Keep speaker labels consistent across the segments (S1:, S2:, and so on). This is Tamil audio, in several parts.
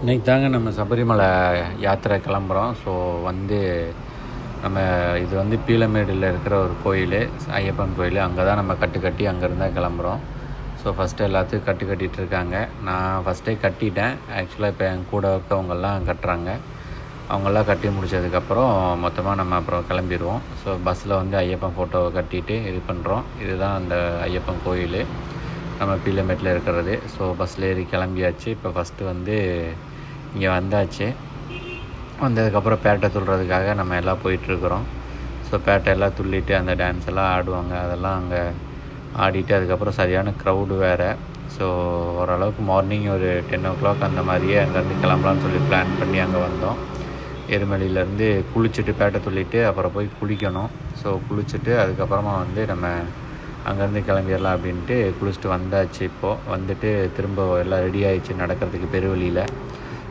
S1: இன்றைக்கி தாங்க நம்ம சபரிமலை யாத்திரை கிளம்புறோம். ஸோ நம்ம இது பீளமேடில் இருக்கிற ஒரு கோயில், ஐயப்பன் கோயில். அங்கே தான் நம்ம கட்டி அங்கேருந்து தான் கிளம்புறோம். ஸோ ஃபஸ்ட்டு எல்லாத்துக்கும் கட்டிகிட்ருக்காங்க. நான் ஃபஸ்ட்டே கட்டிட்டேன். ஆக்சுவலாக இப்போ என் கூட இருக்கவங்கெல்லாம் கட்டுறாங்க. அவங்கெல்லாம் கட்டி முடித்ததுக்கப்புறம் மொத்தமாக நம்ம அப்புறம் கிளம்பிடுவோம். ஸோ பஸ்ஸில் ஐயப்பன் ஃபோட்டோவை கட்டிட்டு இது பண்ணுறோம். இதுதான் அந்த ஐயப்பன் கோயில், நம்ம பீளமேட்டில் இருக்கிறது. ஸோ பஸ்ஸில் ஏறி கிளம்பியாச்சு. இப்போ ஃபஸ்ட்டு இங்கே வந்தாச்சு. வந்ததுக்கப்புறம் பேட்டை துள்ளுறதுக்காக நம்ம எல்லாம் போயிட்டுருக்குறோம். ஸோ பேட்டை எல்லாம் துள்ளிட்டு அந்த டான்ஸ் எல்லாம் ஆடுவாங்க. அதெல்லாம் அங்கே ஆடிட்டு அதுக்கப்புறம் சரியான க்ரௌடு வேறு. ஸோ ஓரளவுக்கு மார்னிங் ஒரு 10 o'clock அந்த மாதிரியே அங்கேருந்து கிளம்பலான்னு சொல்லி பிளான் பண்ணி அங்கே வந்தோம். எருமலையிலேருந்து குளிச்சுட்டு பேட்டை துள்ளிட்டு அப்புறம் போய் குளிக்கணும். ஸோ குளிச்சுட்டு அதுக்கப்புறமா நம்ம அங்கேருந்து கிளம்பிடலாம் அப்படின்ட்டு குளிச்சுட்டு வந்தாச்சு. இப்போது வந்துட்டு திரும்ப எல்லாம் ரெடி ஆகிடுச்சு நடக்கிறதுக்கு பெருவழியில்.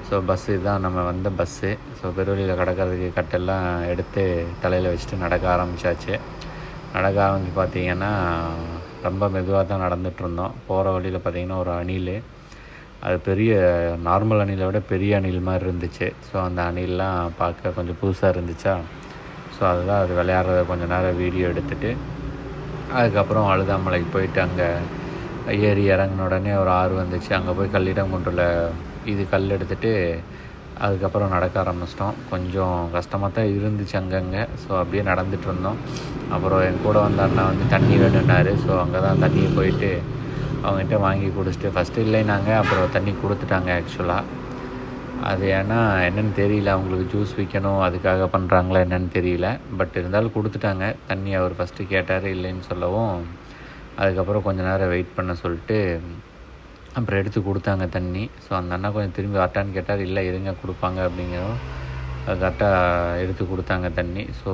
S1: ஸோ பஸ்ஸு தான் நம்ம வந்த பஸ்ஸு. ஸோ பெருவழியில் கிடக்கிறதுக்கு கட்டெல்லாம் எடுத்து தலையில் வச்சுட்டு நடக்க ஆரம்பித்தாச்சு. நடக்க ஆரம்பிச்சு பார்த்திங்கன்னா ரொம்ப மெதுவாக தான் நடந்துகிட்ருந்தோம். போகிற வழியில் பார்த்திங்கன்னா ஒரு அணில், அது பெரிய நார்மல் அணிலை விட பெரிய அணில் மாதிரி இருந்துச்சு. ஸோ அந்த அணிலெலாம் பார்க்க கொஞ்சம் புதுசாக இருந்துச்சா. ஸோ அதுதான் அது விளையாடுறத கொஞ்சம் நேரம் வீடியோ எடுத்துகிட்டு அதுக்கப்புறம் அழுதாமலைக்கு போயிட்டு அங்கே ஏறி இறங்கின உடனே ஒரு ஆறு வந்துச்சு. அங்கே போய் கல்லிடங்குன்றில் கல் எடுத்துகிட்டு அதுக்கப்புறம் நடக்க ஆரம்பிச்சிட்டோம். கொஞ்சம் கஷ்டமாக தான் இருந்துச்சு அங்கங்கே. ஸோ அப்படியே நடந்துகிட்டு இருந்தோம். அப்புறம் என் கூட வந்த அண்ணா தண்ணி வேணுன்னாரு. ஸோ அங்கே தான் தண்ணியை போயிட்டு அவங்ககிட்ட வாங்கி குடிச்சிட்டு, ஃபஸ்ட்டு இல்லைனாங்க, அப்புறம் தண்ணி கொடுத்துட்டாங்க. ஆக்சுவலாக அது ஏன்னா என்னென்னு தெரியல, அவங்களுக்கு ஜூஸ் விற்கணும் அதுக்காக பண்ணுறாங்களா என்னென்னு தெரியல. பட் இருந்தாலும் கொடுத்துட்டாங்க தண்ணி. அவர் ஃபஸ்ட்டு கேட்டார், இல்லைன்னு சொல்லவும் அதுக்கப்புறம் கொஞ்சம் நேரம் வெயிட் பண்ண சொல்லிட்டு அப்புறம் எடுத்து கொடுத்தாங்க தண்ணி. ஸோ அந்த அண்ணா கொஞ்சம் திரும்பி வரட்டான்னு கேட்டார். இல்லை இருங்க கொடுப்பாங்க அப்படிங்கிறோம். அது கரெக்டாக எடுத்து கொடுத்தாங்க தண்ணி. ஸோ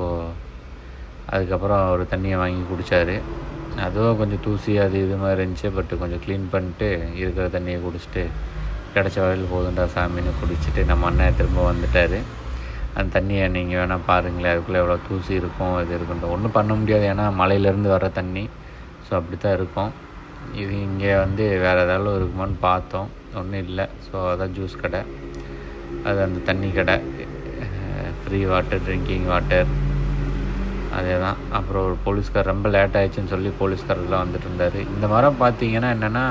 S1: அதுக்கப்புறம் அவர் தண்ணியை வாங்கி குடித்தார். அதுவும் கொஞ்சம் தூசி அது இது மாதிரி இருந்துச்சு. பட் கொஞ்சம் க்ளீன் பண்ணிட்டு இருக்கிற தண்ணியை குடிச்சிட்டு கிடச்ச வரையில் போதுண்டா சாமின்னு குடிச்சிட்டு நம்ம அண்ணன் திரும்ப வந்துட்டார். அந்த தண்ணியை நீங்கள் வேணால் பாருங்களேன், அதுக்குள்ளே எவ்வளோ தூசி இருக்கும் இது இருக்குன்ட்டு. ஒன்றும் பண்ண முடியாது, ஏன்னா மலையிலேருந்து வர தண்ணி. ஸோ அப்படி தான் இருக்கும். இது இங்கே வேறு ஏதாவது இருக்குமான்னு பார்த்தோம், ஒன்றும் இல்லை. ஸோ அதான் ஜூஸ் கடை, அது அந்த தண்ணி கடை, ஃப்ரீ வாட்டர், ட்ரிங்கிங் வாட்டர், அதே தான். அப்புறம் ஒரு போலீஸ்கார் ரொம்ப லேட் ஆகிடுச்சின்னு சொல்லி போலீஸ்காரெலாம் வந்துட்டு இருந்தார். இந்த மரம் பார்த்தீங்கன்னா என்னென்னா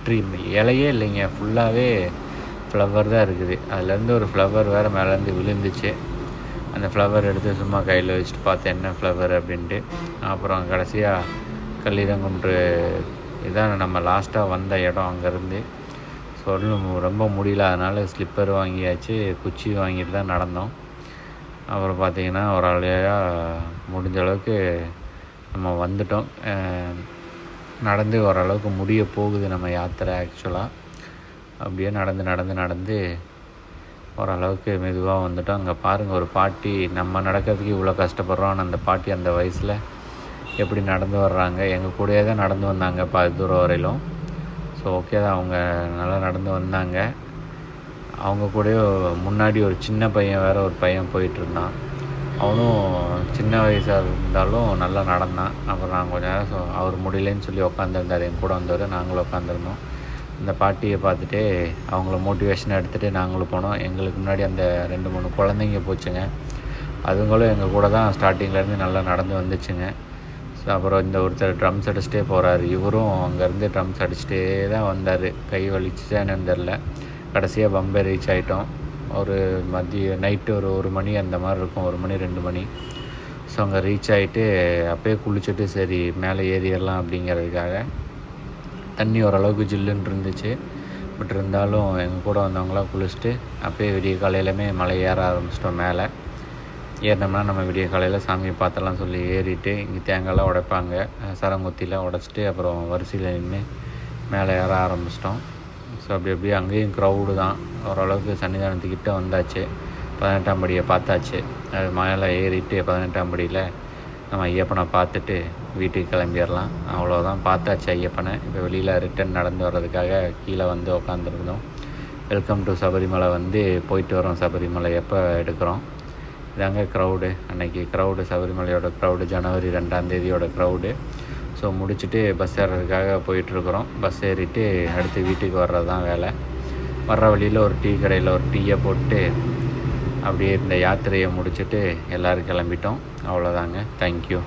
S1: ட்ரீ இலையே இல்லைங்க, ஃபுல்லாகவே ஃப்ளவர் தான் இருக்குது. அதுலேருந்து ஒரு ஃப்ளவர் வேறு மேலேருந்து விழுந்துச்சு. அந்த ஃப்ளவர் எடுத்து சும்மா கையில் வச்சுட்டு பார்த்தேன் என்ன ஃப்ளவர் அப்படின்ட்டு. அப்புறம் கடைசியாக கல்லிடங்குன்று இதான் நம்ம லாஸ்ட்டாக வந்த இடம். அங்கேருந்து ரொம்ப முடியல, அதனால் ஸ்லிப்பர் வாங்கியாச்சு, குச்சி வாங்கிட்டு தான் நடந்தோம். அப்புறம் பார்த்திங்கன்னா ஒரு வழியாக முடிஞ்ச அளவுக்கு நம்ம வந்துட்டோம். நடந்து ஓரளவுக்கு முடிய போகுது நம்ம யாத்திரை. ஆக்சுவலாக அப்படியே நடந்து ஓரளவுக்கு மெதுவாக வந்துட்டோம். அங்கே பாருங்கள், ஒரு பாட்டி, நம்ம நடக்கிறதுக்கு இவ்வளோ கஷ்டப்படுறோம், ஆனால் அந்த பாட்டி அந்த வயசில் எப்படி நடந்து வர்றாங்க. எங்கள் கூடயே தான் நடந்து வந்தாங்க பாதி தூரம் வரையிலும். ஸோ ஓகே தான், அவங்க நல்லா நடந்து வந்தாங்க. அவங்க கூடயே முன்னாடி ஒரு சின்ன பையன் வேறு ஒரு பையன் போயிட்டுருந்தான். அவனும் சின்ன வயசாக இருந்தாலும் நல்லா நடந்தான். அப்புறம் நாங்கள் கொஞ்சம் நேரம் அவர் முடியலன்னு சொல்லி உட்காந்துருந்தார். என் கூட வந்தவர், நாங்களும் உட்காந்துருந்தோம். இந்த பாட்டியை பார்த்துட்டு அவங்கள மோட்டிவேஷன் எடுத்துகிட்டு நாங்களும் போனோம். எங்களுக்கு முன்னாடி அந்த 2-3 குழந்தைங்க போச்சுங்க. அதுங்களும் எங்கள் கூட தான் ஸ்டார்டிங்லேருந்து நல்லா நடந்து வந்துச்சுங்க. ஸோ அப்புறம் இந்த ஒருத்தர் ட்ரம்ஸ் அடிச்சுட்டே போகிறாரு. இவரும் அங்கேருந்து ட்ரம்ஸ் அடிச்சுட்டே தான் வந்தார். கை வலிச்சுச்சா என்னன்னு தெரில. கடைசியாக பம்பை ரீச் ஆகிட்டோம். ஒரு நைட்டு ஒரு 1 மணி அந்த மாதிரி இருக்கும், 1 மணி 2 மணி. ஸோ அங்கே ரீச் ஆகிட்டு அப்போயே குளிச்சுட்டு சரி மேலே ஏறிடலாம் அப்படிங்கிறதுக்காக. தண்ணி ஓரளவுக்கு ஜில்லுன்னு இருந்துச்சு. பட் இருந்தாலும் எங்கள் கூட வந்தவங்களாம் குளிச்சுட்டு அப்போயே விடிய காலையிலுமே மலை ஏற ஆரம்பிச்சிட்டோம். மேலே ஏறினோம்னா நம்ம விடிய காலையில் சாமியை பார்த்தலாம் சொல்லி ஏறிட்டு இங்கே தேங்காய்லாம் உடைப்பாங்க, சரங்குத்திலாம் உடச்சிட்டு அப்புறம் வரிசையில் நின்று மேலே ஏற ஆரம்பிச்சிட்டோம். ஸோ அப்படியே அங்கேயும் க்ரௌடு தான். ஓரளவுக்கு சன்னிதானத்துக்கிட்ட வந்தாச்சு. 18ஆம் படியை பார்த்தாச்சு. அது மேலே ஏறிட்டு 18ஆம் படியில் நம்ம ஐயப்பனை பார்த்துட்டு வீட்டுக்கு கிளம்பிடலாம். அவ்வளோதான், பார்த்தாச்சு ஐயப்பனை. இப்போ வெளியில் ரிட்டன் நடந்து வர்றதுக்காக கீழே உட்காந்துருந்தோம். வெல்கம் டு சபரிமலை போயிட்டு வரோம். சபரிமலை எப்போ எடுக்கிறோம். இதாங்க க்ரௌடு. அன்றைக்கி க்ரௌடு, சபரிமலையோட க்ரௌடு, ஜனவரி 2ஆம் தேதியோட க்ரௌடு. ஸோ முடிச்சுட்டு பஸ் ஏறுறதுக்காக போயிட்டுருக்குறோம். பஸ் ஏறிட்டு அடுத்து வீட்டுக்கு வர்றது தான் வேலை. வர்ற வழியில் ஒரு டீ கடையில் ஒரு டீயை போட்டு அப்படியே இந்த யாத்திரையை முடிச்சுட்டு எல்லோரும் கிளம்பிட்டோம். அவ்வளோதாங்க. தேங்க்யூ.